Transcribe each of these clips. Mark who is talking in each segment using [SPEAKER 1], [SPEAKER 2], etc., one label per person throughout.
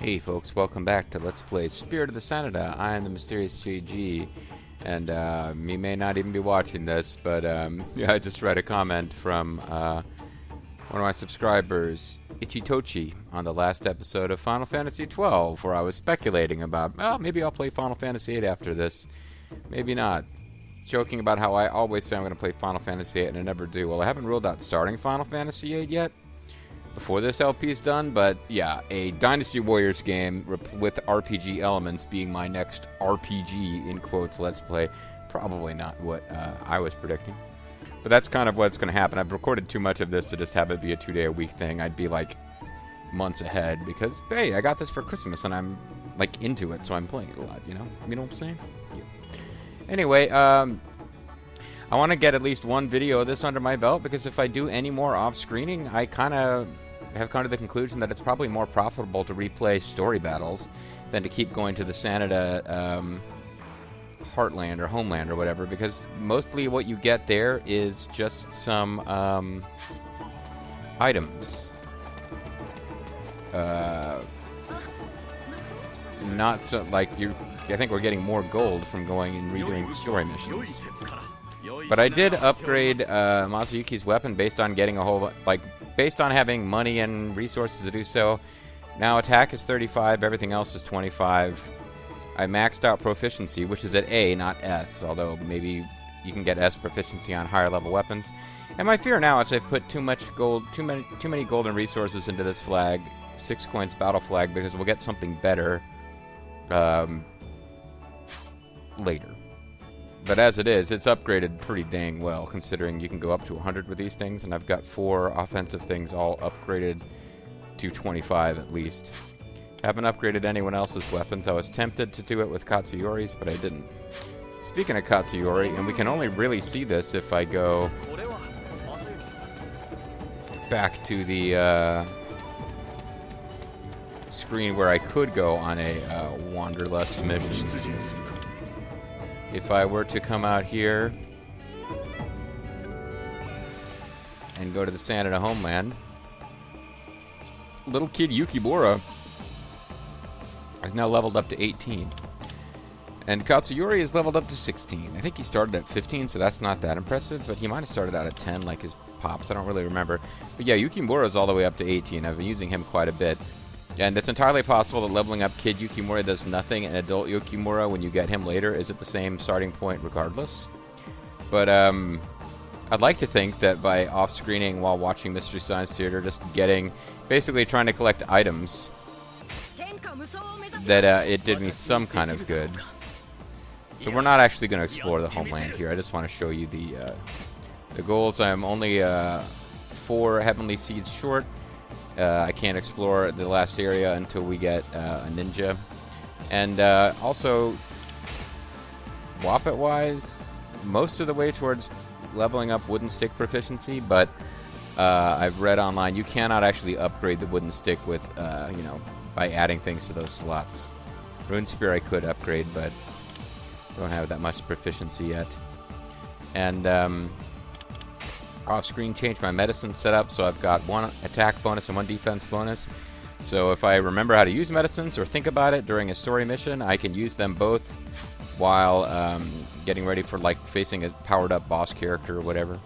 [SPEAKER 1] Hey folks, welcome back to Let's Play Spirit of the Sanada. I am the Mysterious JG, and you may not even be watching this, but yeah, I just read a comment from one of my subscribers, Ichitochi, on the last episode of Final Fantasy XII, where I was speculating about, well, maybe I'll play Final Fantasy VIII after this, maybe not. Joking about how I always say I'm going to play Final Fantasy VIII and I never do. Well, I haven't ruled out starting Final Fantasy VIII yet, before this LP is done, but yeah, a Dynasty Warriors game with RPG elements being my next RPG, in quotes, Let's Play. Probably not what I was predicting. But that's kind of what's going to happen. I've recorded too much of this to just have it be a 2-day-a-week thing. I'd be like months ahead because, hey, I got this for Christmas and I'm like into it, so I'm playing it a lot, you know? You know what I'm saying? Yeah. Anyway, I want to get at least one video of this under my belt, because if I do any more off-screening, I kind of have come to the conclusion that it's probably more profitable to replay story battles than to keep going to the Sanada Heartland or Homeland or whatever, because mostly what you get there is just some items. Not so, like, I think we're getting more gold from going and redoing story missions. But I did upgrade Masayuki's weapon based on getting a whole, based on having money and resources to do so. Now attack is 35, everything else is 25. I maxed out proficiency, which is at A, not S, although maybe you can get S proficiency on higher level weapons. And my fear now is I've put too much gold, too many golden resources into this flag, 6 coins battle flag, because we'll get something better later. But as it is, it's upgraded pretty dang well, considering you can go up to 100 with these things, and I've got 4 offensive things all upgraded to 25 at least. Haven't upgraded anyone else's weapons. I was tempted to do it with Katsuyori's, but I didn't. Speaking of Katsuyori, and we can only really see this if I go back to the screen where I could go on a Wanderlust mission. If I were to come out here and go to the Sanada Homeland, little kid Yukimura is now leveled up to 18. And Katsuyori is leveled up to 16. I think he started at 15, so that's not that impressive, but he might have started out at 10 like his pops. I don't really remember. But yeah, Yukimura is all the way up to 18. I've been using him quite a bit. And it's entirely possible that leveling up Kid Yukimura does nothing, and Adult Yukimura, when you get him later, is at the same starting point regardless. But I'd like to think that by off-screening while watching Mystery Science Theater, just basically trying to collect items, that it did me some kind of good. So we're not actually going to explore the Homeland here. I just want to show you the goals. I'm only 4 Heavenly Seeds short. I can't explore the last area until we get a ninja. And also, Wapit-wise, most of the way towards leveling up wooden stick proficiency, but I've read online you cannot actually upgrade the wooden stick with, by adding things to those slots. Rune Spear I could upgrade, but don't have that much proficiency yet. And off-screen change my medicine setup, so I've got 1 attack bonus and 1 defense bonus. So if I remember how to use medicines or think about it during a story mission, I can use them both while getting ready for facing a powered-up boss character or whatever.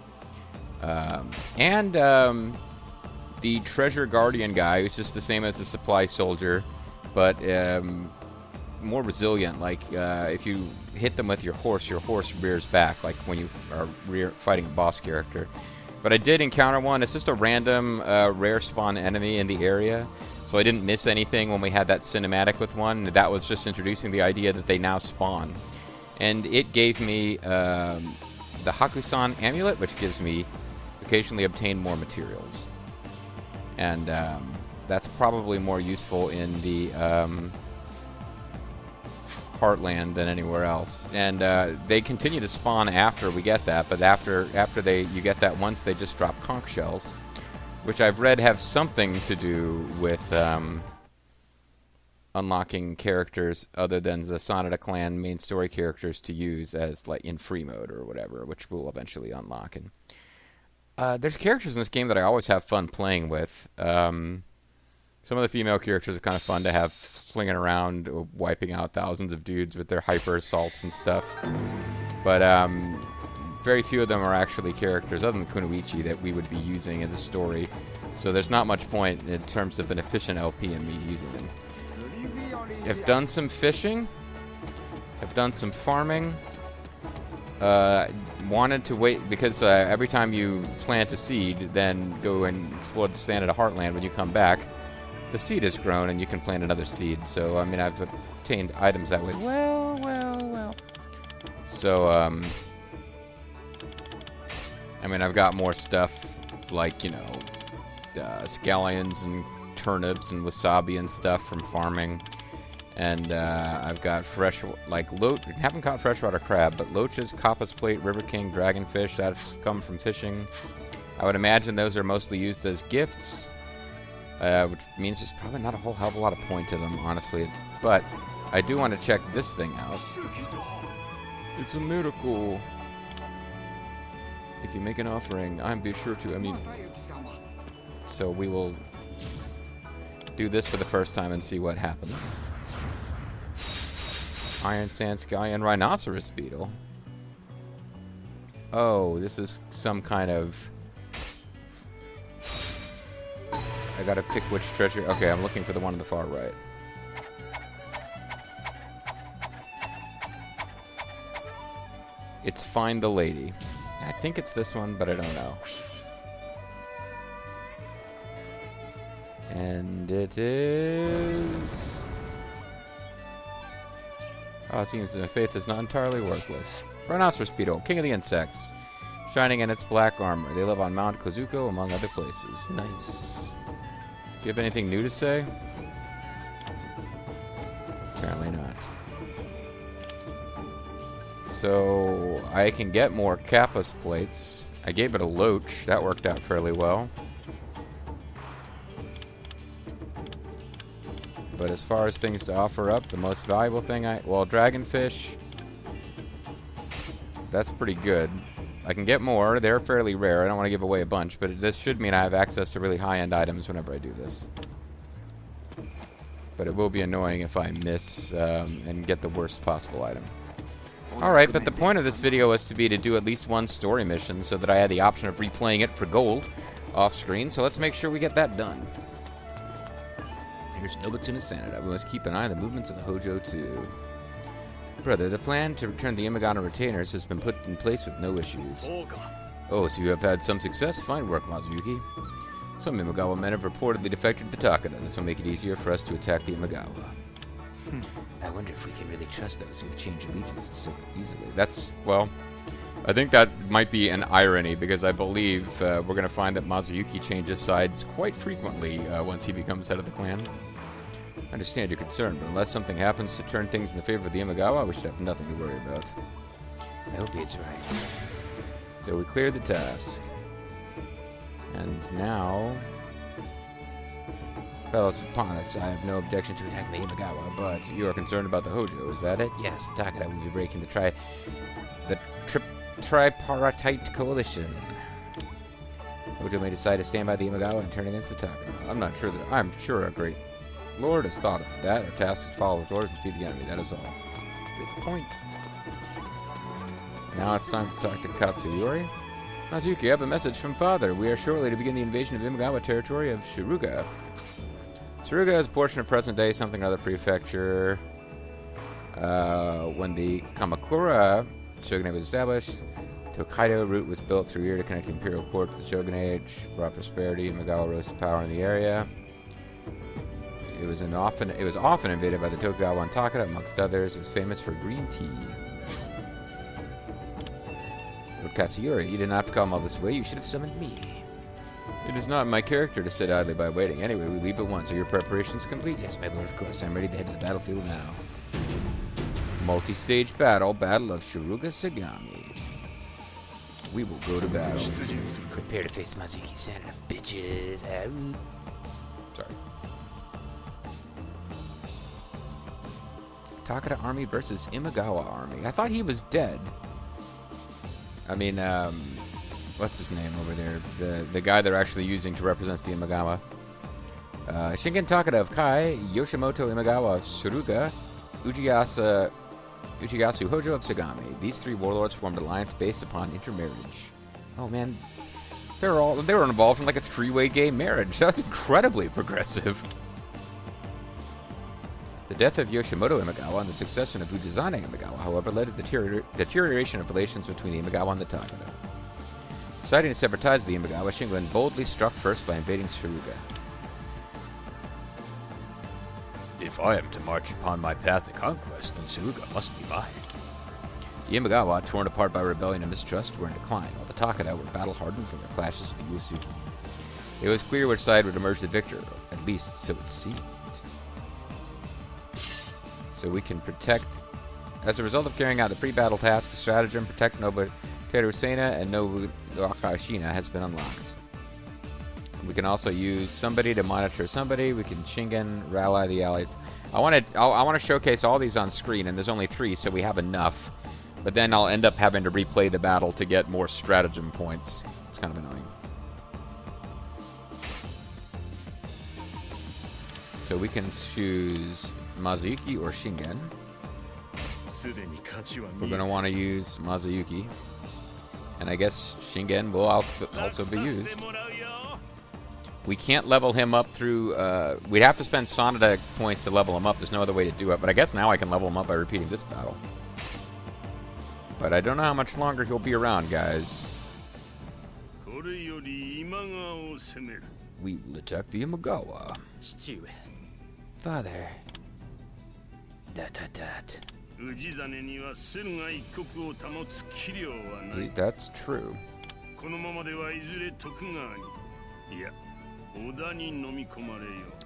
[SPEAKER 1] The Treasure Guardian guy, who's just the same as the Supply Soldier, but more resilient. If you hit them with your horse rears back, like when you are fighting a boss character. But I did encounter one. It's just a random rare spawn enemy in the area, so I didn't miss anything when we had that cinematic with one. That was just introducing the idea that they now spawn. And it gave me the Hakusan Amulet, which gives me occasionally obtain more materials. And that's probably more useful in the Heartland than anywhere else, and they continue to spawn after we get that. But after you get that once, they just drop conch shells, which I've read have something to do with unlocking characters other than the Sanada clan main story characters to use as in free mode or whatever, which we'll eventually unlock. And there's characters in this game that I always have fun playing with. Some of the female characters are kind of fun to have slinging around, wiping out thousands of dudes with their hyper assaults and stuff. But very few of them are actually characters, other than Kunoichi, that we would be using in the story. So there's not much point in terms of an efficient LP in me using them. I've done some fishing. I've done some farming. Wanted to wait, because every time you plant a seed, then go and explore the Sanada Heartland, when you come back, the seed has grown and you can plant another seed. So, I mean, I've obtained items that way. Well. So, I mean, I've got more stuff like, you know, scallions and turnips and wasabi and stuff from farming. And I've got fresh, like, haven't caught freshwater crab, but loaches, coppas plate, river king, dragonfish, that's come from fishing. I would imagine those are mostly used as gifts, which means there's probably not a whole hell of a lot of point to them, honestly. But I do want to check this thing out. It's a miracle. If you make an offering, I'm be sure to, I mean... So we will do this for the first time and see what happens. Iron Sand Scallion Rhinoceros Beetle. Oh, this is some kind of... I gotta pick which treasure... Okay, I'm looking for the one on the far right. It's Find the Lady. I think it's this one, but I don't know. And it is... Oh, it seems that faith is not entirely worthless. Rhinoceros Beetle, king of the insects. Shining in its black armor. They live on Mount Kozuko, among other places. Nice. Do you have anything new to say? Apparently not. So, I can get more Kappas plates. I gave it a loach. That worked out fairly well. But as far as things to offer up, the most valuable thing well, dragonfish. That's pretty good. I can get more. They're fairly rare. I don't want to give away a bunch, but this should mean I have access to really high-end items whenever I do this. But it will be annoying if I miss and get the worst possible item. Alright, but the point of this video was to do at least one story mission so that I had the option of replaying it for gold off-screen, so let's make sure we get that done. Here's Nobutsuna Sanada. We must keep an eye on the movements of the Hojo, too. Brother, the plan to return the Imagawa retainers has been put in place with no issues. Oh, so you have had some success? Fine work, Mazuyuki. Some Imagawa men have reportedly defected to the Takeda. This will make it easier for us to attack the Imagawa. I wonder if we can really trust those who have changed allegiances so easily. That's, well, I think that might be an irony, because I believe we're going to find that Mazuyuki changes sides quite frequently once he becomes head of the clan. I understand your concern, but unless something happens to turn things in the favor of the Imagawa, we should have nothing to worry about. I hope it's right. So we cleared the task. And now... Fellows upon us, I have no objection to attacking the Imagawa, but you are concerned about the Hojo, is that it? Yes, the Takeda will be breaking the tripartite coalition. Hojo may decide to stand by the Imagawa and turn against the Takeda. I'm sure a great lord has thought of that. Our task is to follow his orders and defeat the enemy, that is all. Good point. Now it's time to talk to Katsuyori. Mazuyuki, I have a message from Father. We are shortly to begin the invasion of Imagawa territory of Shiruga. Shiruga is a portion of present-day something or other prefecture. When the Kamakura shogunate was established, the Tokaido route was built through here to connect the imperial court to the shogunate, brought prosperity. Imagawa rose to power in the area. It was often invaded by the Tokugawa and Takeda, amongst others. It was famous for green tea. Lord Katsuyori, you didn't have to come all this way. You should have summoned me. It is not my character to sit idly by waiting. Anyway, we leave at once. Are your preparations complete? Yes, my lord, of course. I'm ready to head to the battlefield now. Multi-stage battle. Battle of Shiruga Sagami. We will go to battle. Prepare to face Mazuyuki Sanada, bitches. Sorry. Takeda army versus Imagawa army. I thought he was dead. I mean, what's his name over there? The guy they're actually using to represent the Imagawa. Shingen Takeda of Kai, Yoshimoto Imagawa of Suruga, Uchiyasu Hojo of Sagami. These three warlords formed an alliance based upon intermarriage. Oh man, they were involved in like a three-way gay marriage. That's incredibly progressive. The death of Yoshimoto Imagawa and the succession of Fujizane Imagawa, however, led to the deterioration of relations between the Imagawa and the Takeda. Deciding to sever ties with the Imagawa, Shingen boldly struck first by invading Suruga. If I am to march upon my path to conquest, then Suruga must be mine. The Imagawa, torn apart by rebellion and mistrust, were in decline, while the Takeda were battle-hardened from their clashes with the Yusuke. It was clear which side would emerge the victor, at least so it seemed. So we can protect... As a result of carrying out the pre-battle tasks, the stratagem protect Nobuteru Sena and Nobuaka Ashina has been unlocked. We can also use somebody to monitor somebody. We can Shingen, rally the allied. I want to showcase all these on screen, and there's only 3, so we have enough. But then I'll end up having to replay the battle to get more stratagem points. It's kind of annoying. So we can choose Mazuyuki or Shingen. We're going to want to use Mazuyuki. And I guess Shingen will also be used. We can't level him up through... we'd have to spend Sanada points to level him up. There's no other way to do it. But I guess now I can level him up by repeating this battle. But I don't know how much longer he'll be around, guys. We will attack the Imagawa. Father. That's true.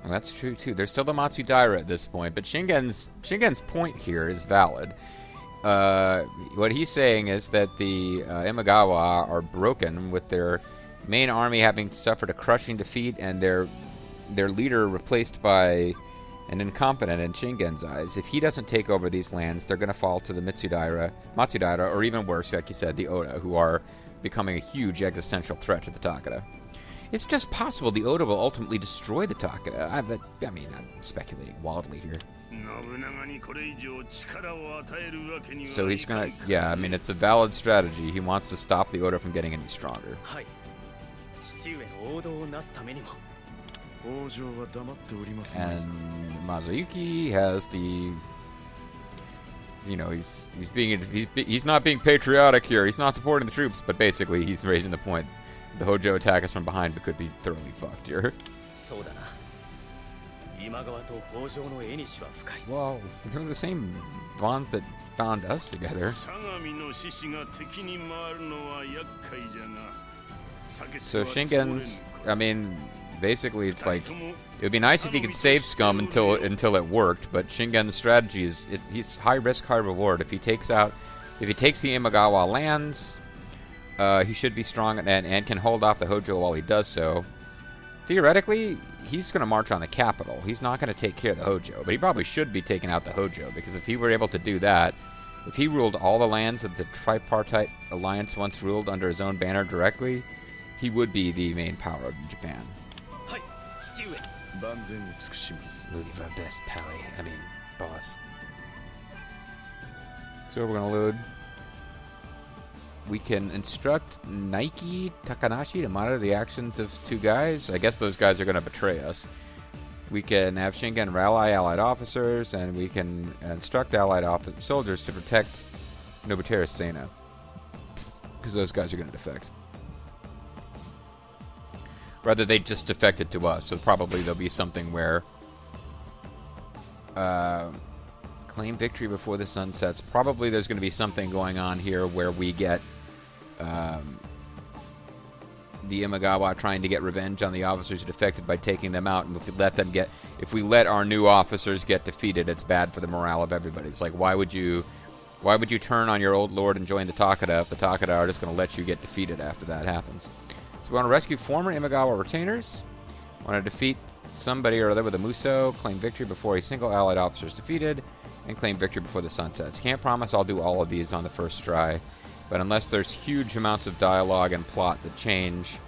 [SPEAKER 1] Well, that's true too. There's still the Matsudaira at this point, but Shingen's point here is valid. What he's saying is that the Imagawa are broken, with their main army having suffered a crushing defeat and their leader replaced by an incompetent in Shingen's eyes. If he doesn't take over these lands, they're going to fall to the Matsudaira, or even worse, like you said, the Oda, who are becoming a huge existential threat to the Takeda. It's just possible the Oda will ultimately destroy the Takeda. I mean, I'm speculating wildly here. So he's gonna... Yeah, I mean, it's a valid strategy. He wants to stop the Oda from getting any stronger. And Mazuyuki has the... You know, he's not being patriotic here. He's not supporting the troops, but basically he's raising the point. The Hojo attack us from behind, but could be thoroughly fucked here. Well, they're the same bonds that bound us together. So Shingen's, I mean, basically it's like, it would be nice if he could save Scum until it worked, but Shingen's strategy is, he's high risk, high reward. If he takes the Imagawa lands, he should be strong and can hold off the Hojo while he does so. Theoretically, he's going to march on the capital. He's not going to take care of the Hojo, but he probably should be taking out the Hojo, because if he were able to do that, if he ruled all the lands that the tripartite alliance once ruled under his own banner directly, he would be the main power of Japan. We'll give our best, boss. So we're going to load. We can instruct Naiki Takanashi to monitor the actions of 2 guys. I guess those guys are going to betray us. We can have Shingen rally allied officers, and we can instruct allied soldiers to protect Nobuteru Sena, because those guys are going to defect. Rather, they just defected to us, so probably there'll be something where... claim victory before the sun sets. Probably there's going to be something going on here where we get... the Imagawa trying to get revenge on the officers who defected by taking them out, and if we let our new officers get defeated, it's bad for the morale of everybody. It's like, why would you turn on your old lord and join the Takeda if the Takeda are just going to let you get defeated after that happens? So we want to rescue former Imagawa retainers. Want to defeat somebody or other with a Muso, claim victory before a single allied officer is defeated, and claim victory before the sun sets. Can't promise I'll do all of these on the first try. But unless there's huge amounts of dialogue and plot that change,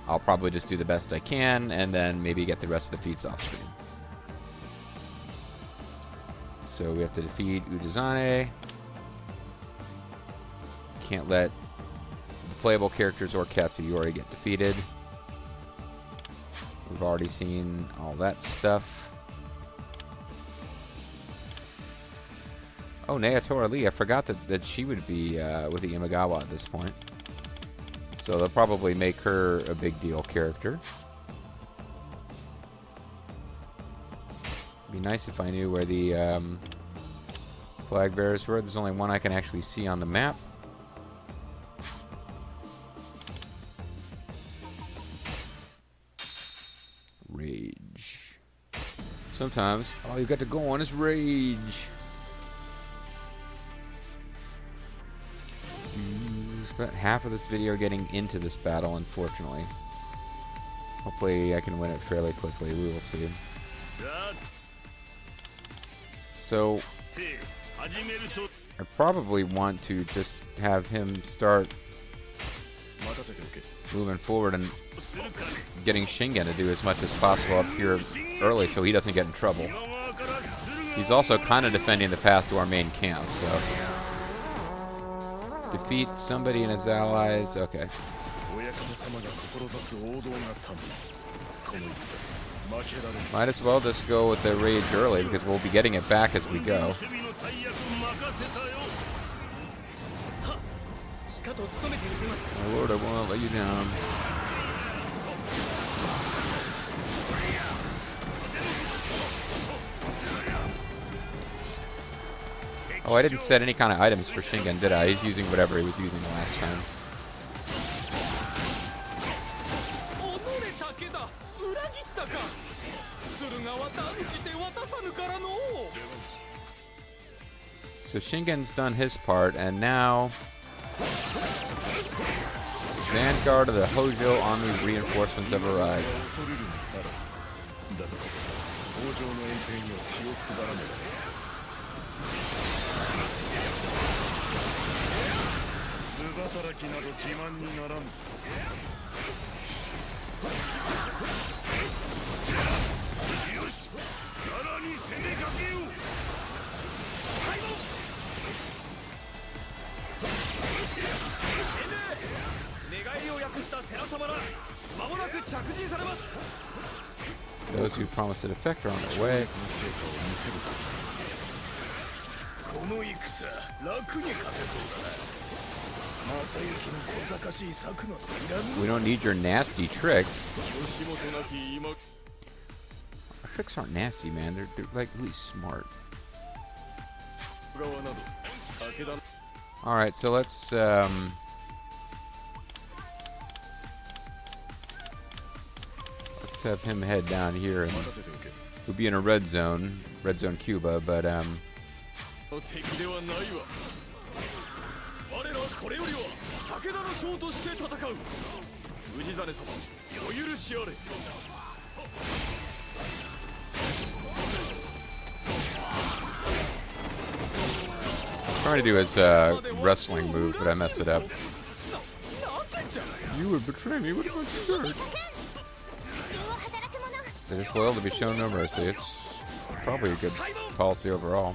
[SPEAKER 1] I'll probably just do the best I can, and then maybe get the rest of the feats off screen. So we have to defeat Udazane. Can't let the playable characters or Katsuyori get defeated. We've already seen all that stuff. Oh, Naotora Lee. I forgot that she would be with the Imagawa at this point. So they'll probably make her a big deal character. Be nice if I knew where the flag bearers were. There's only one I can actually see on the map. Rage. Sometimes all you got to go on is rage. Spent half of this video getting into this battle, unfortunately. Hopefully I can win it fairly quickly. We will see. So I probably want to just have him start moving forward and getting Shingen to do as much as possible up here early so he doesn't get in trouble. He's also kind of defending the path to our main camp, so... Defeat somebody and his allies. Okay. Might as well just go with the rage early because we'll be getting it back as we go. Oh Lord, I won't let you down. Oh, I didn't set any kind of items for Shingen, did I? He's using whatever he was using last time. So Shingen's done his part, and now Vanguard of the Hojo Army reinforcements have arrived. Those who promised an effect are on their way. We don't need your nasty tricks. Our tricks aren't nasty, man. They're like really smart. Alright, so let's have him head down here, and we'll be in a red zone Cuba, but I was trying to do his wrestling move, but I messed it up. You would betray me with a bunch of jerks. They're disloyal to be shown no mercy. It's probably a good policy overall.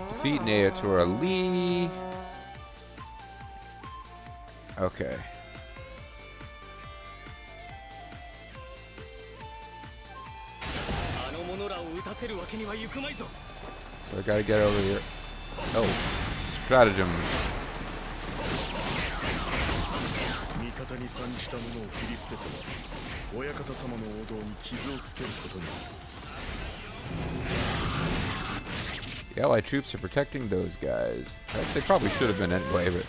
[SPEAKER 1] Defeat Naotora Lee. Okay. So I gotta get over here. Oh, stratagem. The Allied troops are protecting those guys. I guess they probably should have been anyway, but...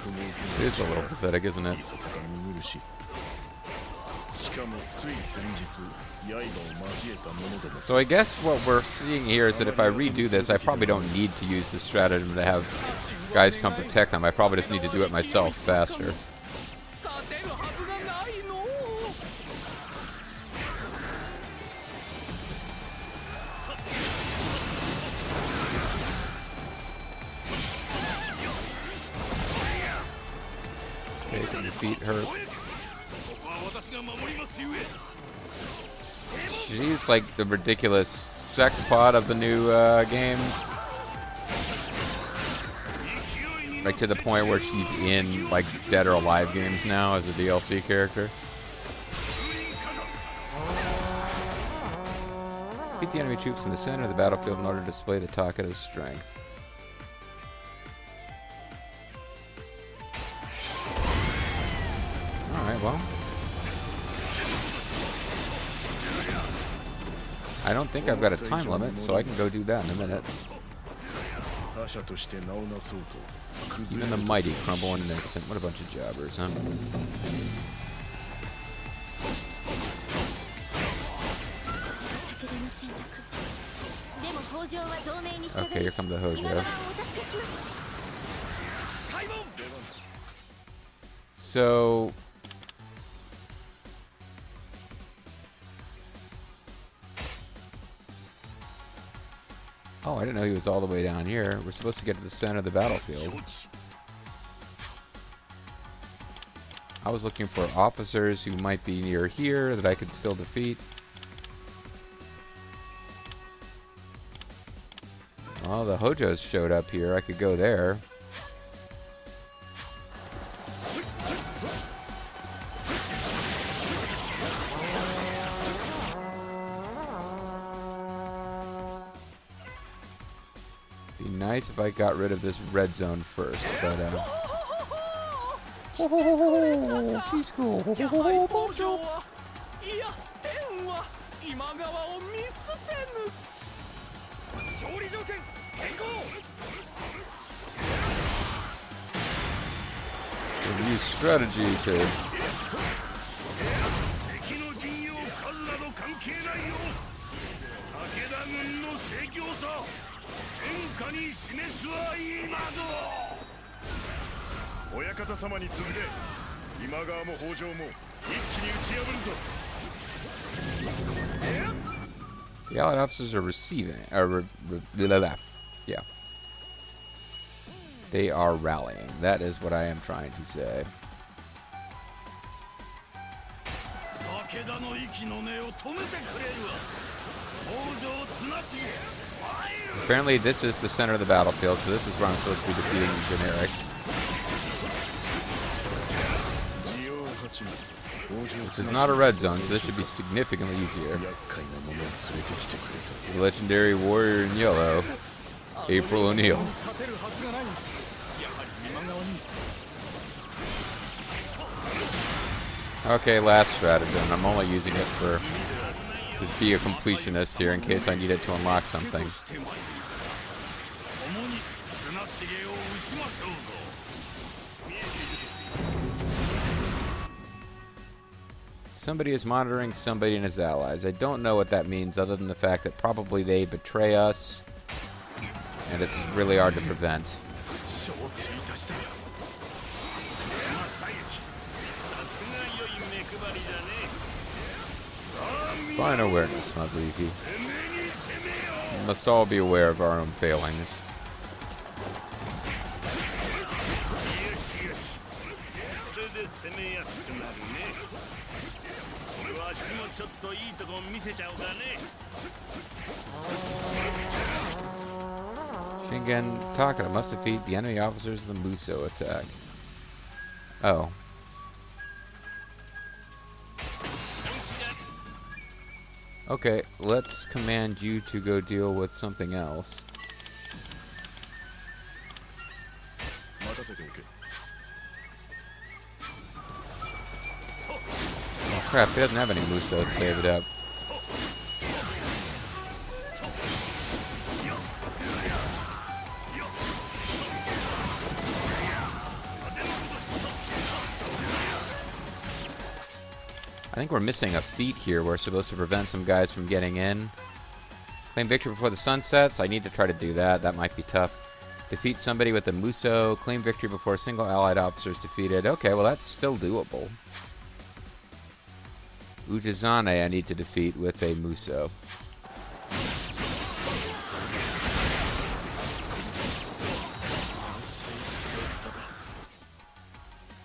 [SPEAKER 1] It is a little pathetic, isn't it? So I guess what we're seeing here is that if I redo this, I probably don't need to use this stratagem to have guys come protect them. I probably just need to do it myself faster. Okay, can defeat her. She's like the ridiculous sex pod of the new games. Like to the point where she's in like Dead or Alive games now as a DLC character. Defeat the enemy troops in the center of the battlefield in order to display the Takada's strength. Alright, well. I don't think I've got a time limit, so I can go do that in a minute. Even the mighty crumble in an instant. What a bunch of jobbers, huh? Okay, here comes the Hojo. So... Oh, I didn't know he was all the way down here. We're supposed to get to the center of the battlefield. I was looking for officers who might be near here that I could still defeat. Well, the Hojos showed up here. I could go there. Be nice if I got rid of this red zone first, but she's cool. We'll use strategy to the allied officers are receiving, yeah. They are rallying. That is what I am trying to say. Apparently this is the center of the battlefield, so this is where I'm supposed to be defeating generics. This is not a red zone, so this should be significantly easier. The legendary warrior in yellow, April O'Neil. Okay, last stratagem. I'm only using it to be a completionist here in case I need it to unlock something. Somebody is monitoring somebody and his allies. I don't know what that means other than the fact that probably they betray us and it's really hard to prevent. Fine awareness, Mazuyuki. We must all be aware of our own failings. Shingen Takada must defeat the enemy officers of the Muso attack. Oh. Okay, let's command you to go deal with something else. Oh crap, he doesn't have any Musos saved up. I think we're missing a feat here. We're supposed to prevent some guys from getting in. Claim victory before the sun sets. I need to try to do that. That might be tough. Defeat somebody with a Muso. Claim victory before a single allied officer is defeated. Okay, well that's still doable. Ujizane I need to defeat with a Muso.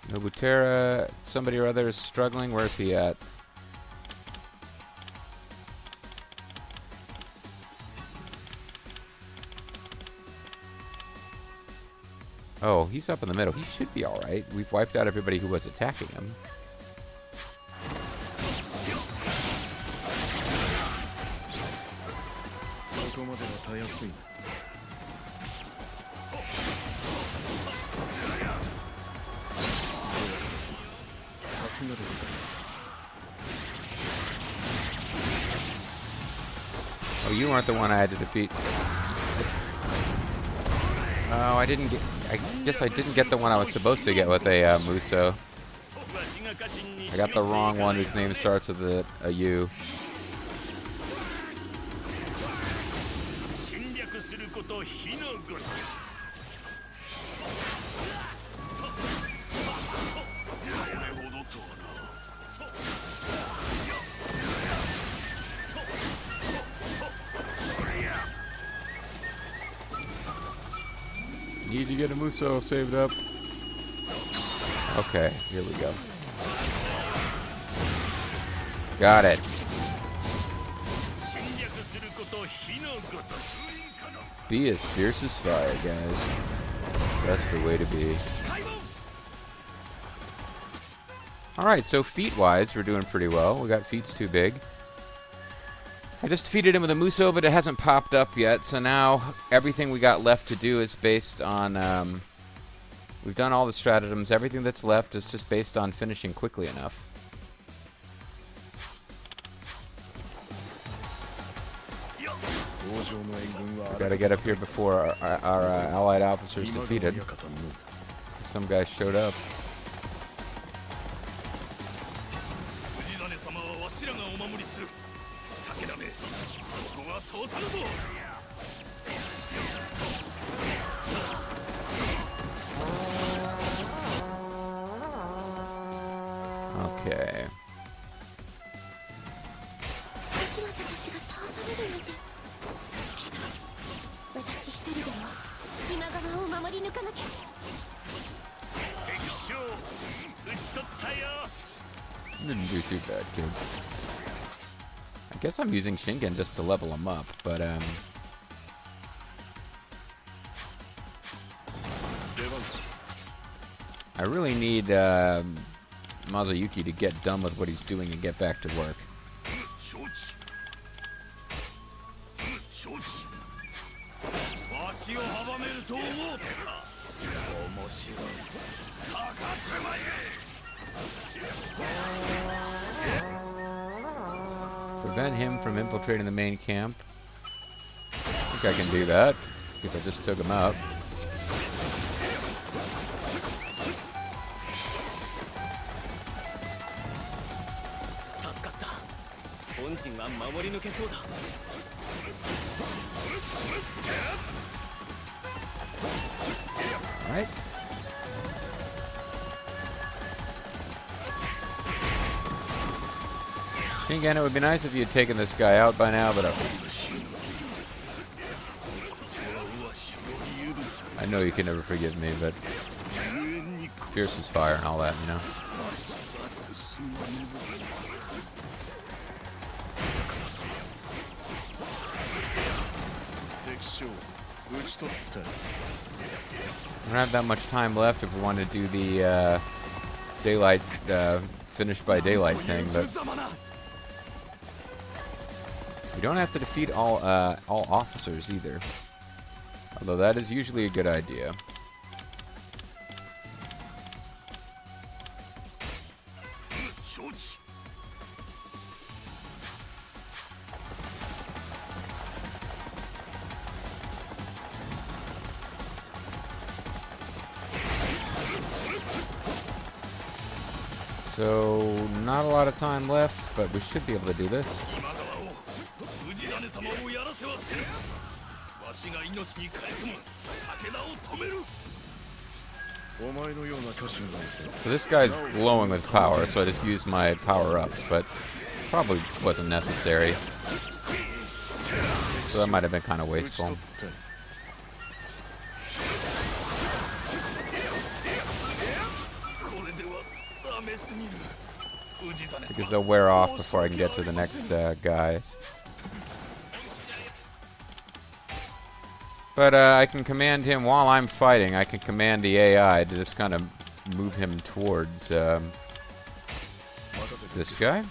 [SPEAKER 1] Nobutera, somebody or other is struggling. Where's he at? Oh, he's up in the middle. He should be alright. We've wiped out everybody who was attacking him. Oh, you weren't the one I had to defeat. Oh, I didn't get... I guess I didn't get the one I was supposed to get with a Muso. I got the wrong one whose name starts with a U. Need to get a Muso saved up. Okay, here we go. Got it. Be as fierce as fire, guys. That's the way to be. Alright, so feat-wise, we're doing pretty well. We got feats too big. I just defeated him with a Muso, but it hasn't popped up yet, so now everything we got left to do is based on, we've done all the stratagems. Everything that's left is just based on finishing quickly enough. Gotta get up here before our allied officers defeated. Some guys showed up. Okay. Didn't do too bad, kid. I guess I'm using Shingen just to level him up, but I really need Mazuyuki to get done with what he's doing and get back to work. Prevent him from infiltrating the main camp. I think I can do that, because I just took him out. Alright. Shingen, it would be nice if you had taken this guy out by now, but I know you can never forgive me, but fierce as fire and all that, you know. We don't have that much time left if we want to do the daylight, finished by daylight thing, but we don't have to defeat all officers either. Although that is usually a good idea. So, not a lot of time left, but we should be able to do this. So this guy's glowing with power, so I just used my power-ups, but probably wasn't necessary. So that might have been kind of wasteful. Because they'll wear off before I can get to the next guys. But I can command him while I'm fighting. I can command the AI to just kind of move him towards this guy.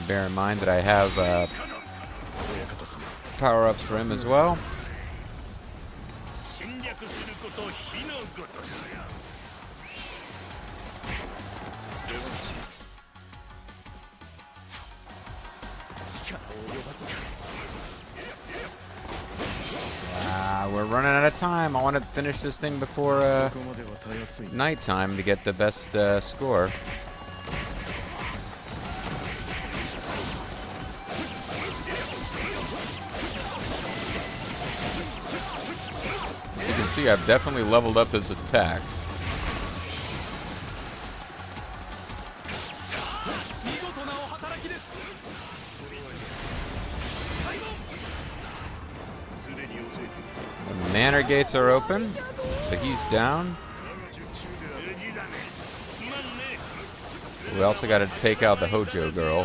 [SPEAKER 1] Bear in mind that I have power-ups for him as well. We're running out of time. I want to finish this thing before nighttime to get the best score. As you can see, I've definitely leveled up his attacks. The manor gates are open, so he's down. We also got to take out the Hojo girl.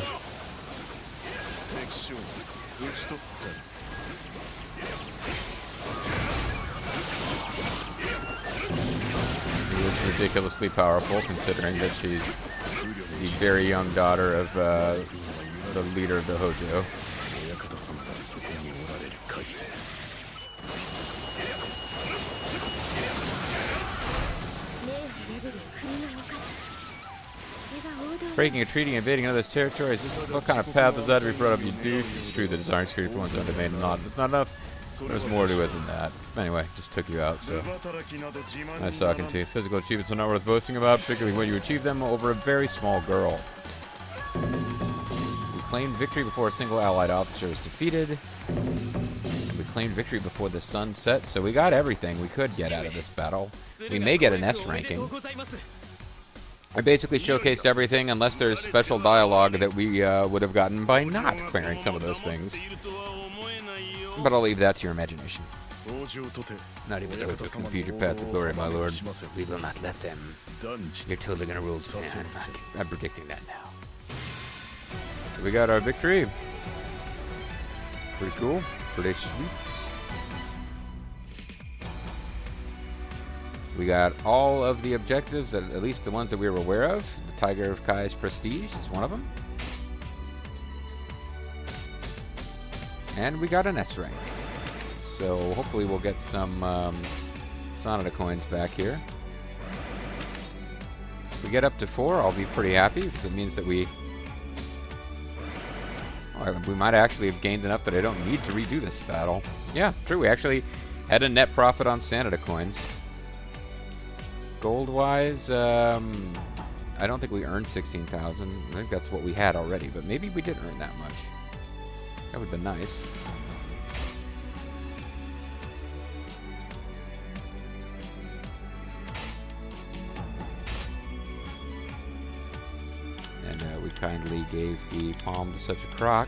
[SPEAKER 1] She is ridiculously powerful, considering that she's the very young daughter of the leader of the Hojo. Breaking a treaty, invading another's territory. Is this, what kind of path is that to be brought up, you douche? It's true that desiring security for one's own domain is not enough. There's more to it than that. Anyway, just took you out, so nice talking to you. Physical achievements are not worth boasting about, particularly when you achieve them over a very small girl. We claimed victory before a single allied officer was defeated. We claimed victory before the sun set, so we got everything we could get out of this battle. We may get an S ranking. I basically showcased everything unless there's special dialogue that we would have gotten by not clearing some of those things. But I'll leave that to your imagination. Not even the Hojo can impede your path to glory, my lord. We will not let them. You're totally gonna rule Japan. I'm predicting that now. So we got our victory. Pretty cool. Pretty sweet. We got all of the objectives, at least the ones that we were aware of. The Tiger of Kai's Prestige is one of them. And we got an S rank. So hopefully we'll get some Sanada coins back here. If we get up to 4, I'll be pretty happy, because it means that we might actually have gained enough that I don't need to redo this battle. Yeah, true. We actually had a net profit on Sanada coins. Gold-wise, I don't think we earned 16,000. I think that's what we had already, but maybe we didn't earn that much. That would have been nice. And we kindly gave the palm to such a croc.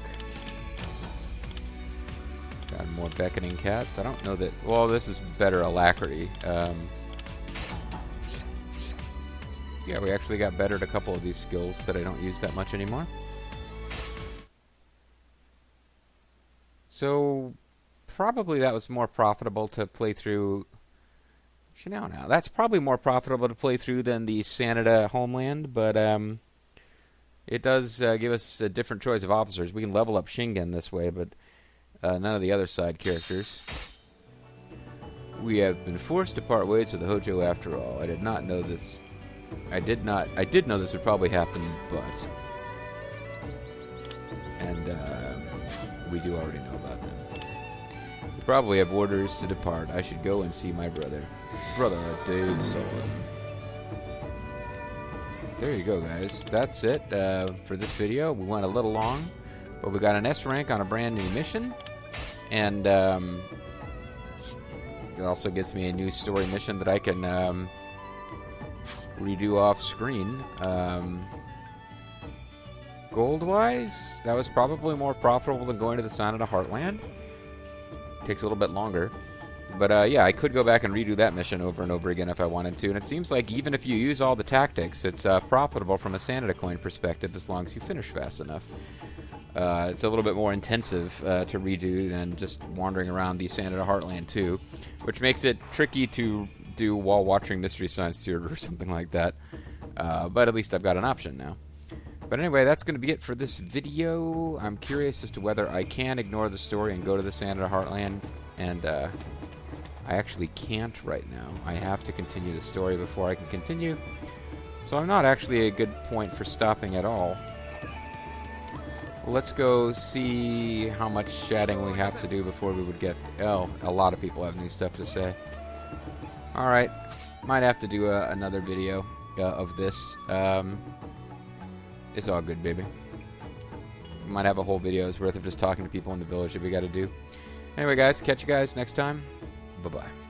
[SPEAKER 1] Got more beckoning cats. I don't know that... Well, this is better alacrity. Yeah, we actually got better at a couple of these skills that I don't use that much anymore. So, probably that was more profitable to play through... Now, that's probably more profitable to play through than the Sanada Homeland, but it does give us a different choice of officers. We can level up Shingen this way, but none of the other side characters. We have been forced to part ways with the Hojo after all. I did not know this. I did know this would probably happen, but... And, we do already know about them. We probably have orders to depart. I should go and see my brother. Brother Dave Sullivan. There you go, guys. That's it for this video. We went a little long, but we got an S rank on a brand new mission. And, it also gives me a new story mission that I can, redo off screen. Gold-wise, that was probably more profitable than going to the Sanada Heartland. Takes a little bit longer. But, yeah, I could go back and redo that mission over and over again if I wanted to. And it seems like even if you use all the tactics, it's profitable from a Sanada coin perspective as long as you finish fast enough. It's a little bit more intensive to redo than just wandering around the Sanada Heartland 2, which makes it tricky to do while watching Mystery Science Theater or something like that. But at least I've got an option now. But anyway, that's going to be it for this video. I'm curious as to whether I can ignore the story and go to the Sanada Heartland, and I actually can't right now. I have to continue the story before I can continue, so I'm not actually a good point for stopping at all. Let's go see how much chatting we have to do before we would get... Oh, a lot of people have new stuff to say. Alright, might have to do another video of this. It's all good, baby. We might have a whole video's worth of just talking to people in the village that we gotta do. Anyway, guys, catch you guys next time. Bye-bye.